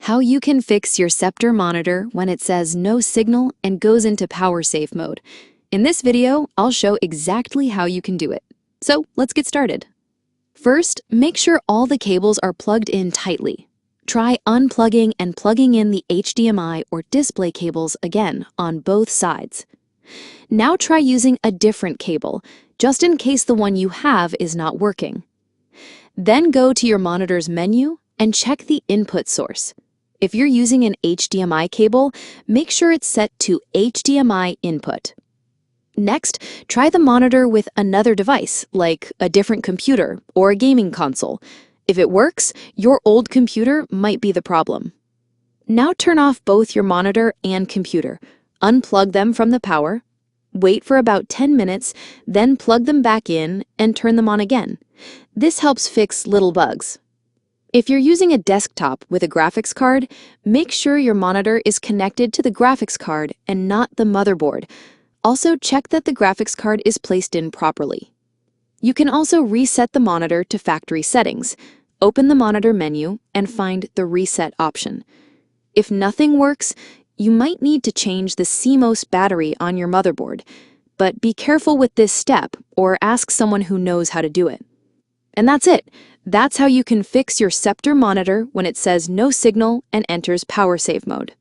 How you can fix your Sceptre monitor when it says no signal and goes into power save mode. In this video, I'll show exactly how you can do it. So let's get started. First, make sure all the cables are plugged in tightly. Try unplugging and plugging in the HDMI or display cables again on both sides. Now try using a different cable, just in case the one you have is not working. Then go to your monitor's menu and check the input source. If you're using an HDMI cable, make sure it's set to HDMI input. Next, try the monitor with another device, like a different computer or a gaming console. If it works, your old computer might be the problem. Now turn off both your monitor and computer. Unplug them from the power. Wait for about 10 minutes, then plug them back in and turn them on again. This helps fix little bugs. If you're using a desktop with a graphics card, make sure your monitor is connected to the graphics card and not the motherboard. Also, check that the graphics card is placed in properly. You can also reset the monitor to factory settings. Open the monitor menu and find the reset option. If nothing works, you might need to change the CMOS battery on your motherboard, but be careful with this step or ask someone who knows how to do it. And that's it. That's how you can fix your Sceptre monitor when it says no signal and enters power save mode.